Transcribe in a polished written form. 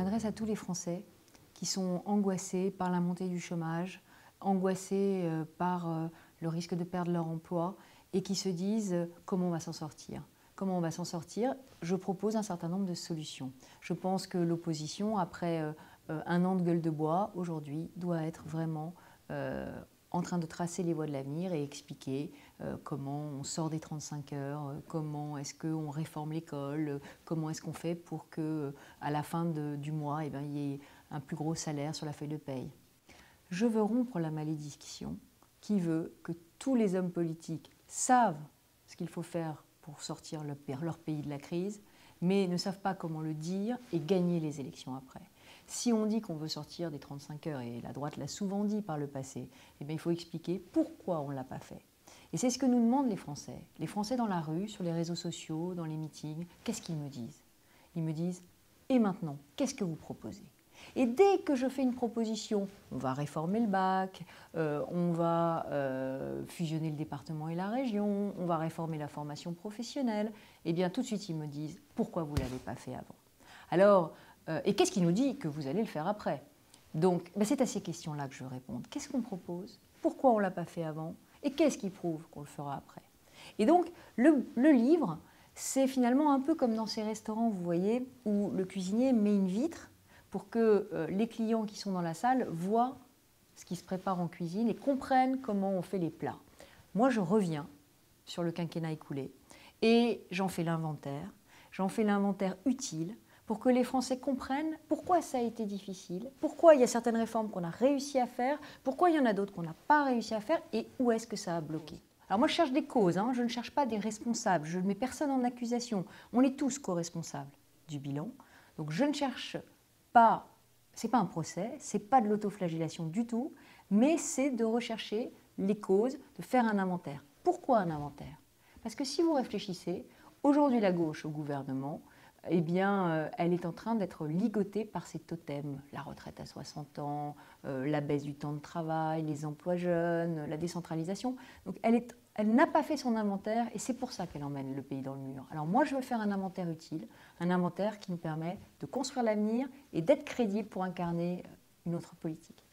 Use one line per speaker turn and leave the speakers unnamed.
m'adresse à tous les Français qui sont angoissés par la montée du chômage, angoissés par le risque de perdre leur emploi et qui se disent comment on va s'en sortir. Comment on va s'en sortir? Je propose un certain nombre de solutions. Je pense que l'opposition, après un an de gueule de bois, aujourd'hui, doit être vraiment en train de tracer les voies de l'avenir et expliquer comment on sort des 35 heures, comment est-ce qu'on réforme l'école, comment est-ce qu'on fait pour qu'à la fin du mois, il y ait un plus gros salaire sur la feuille de paye. Je veux rompre la malédiction qui veut que tous les hommes politiques savent ce qu'il faut faire pour sortir leur pays de la crise, mais ne savent pas comment le dire et gagner les élections après. Si on dit qu'on veut sortir des 35 heures, et la droite l'a souvent dit par le passé, eh bien, il faut expliquer pourquoi on ne l'a pas fait. Et c'est ce que nous demandent les Français. Les Français dans la rue, sur les réseaux sociaux, dans les meetings, qu'est-ce qu'ils me disent? Ils me disent « Et maintenant, qu'est-ce que vous proposez ?» Et dès que je fais une proposition, on va réformer le bac, on va fusionner le département et la région, on va réformer la formation professionnelle, eh bien tout de suite ils me disent « Pourquoi vous ne l'avez pas fait avant ?» Alors, et qu'est-ce qui nous dit que vous allez le faire après? Donc, c'est à ces questions-là que je veux répondre. Qu'est-ce qu'on propose? Pourquoi on ne l'a pas fait avant? Et qu'est-ce qui prouve qu'on le fera après? Et donc, le livre, c'est finalement un peu comme dans ces restaurants, vous voyez, où le cuisinier met une vitre pour que les clients qui sont dans la salle voient ce qui se prépare en cuisine et comprennent comment on fait les plats. Moi, je reviens sur le quinquennat écoulé et j'en fais l'inventaire utile pour que les Français comprennent pourquoi ça a été difficile, pourquoi il y a certaines réformes qu'on a réussi à faire, pourquoi il y en a d'autres qu'on n'a pas réussi à faire et où est-ce que ça a bloqué. Alors moi, je cherche des causes, je ne cherche pas des responsables, je ne mets personne en accusation. On est tous co-responsables du bilan, donc je ne cherche pas, c'est pas un procès, c'est pas de l'autoflagellation du tout, mais c'est de rechercher les causes, de faire un inventaire. Pourquoi un inventaire? Parce que si vous réfléchissez, aujourd'hui la gauche au gouvernement, eh bien, elle est en train d'être ligotée par ces totems. La retraite à 60 ans, la baisse du temps de travail, les emplois jeunes, la décentralisation. Donc elle n'a pas fait son inventaire et c'est pour ça qu'elle emmène le pays dans le mur. Alors moi, je veux faire un inventaire utile, un inventaire qui nous permet de construire l'avenir et d'être crédible pour incarner une autre politique.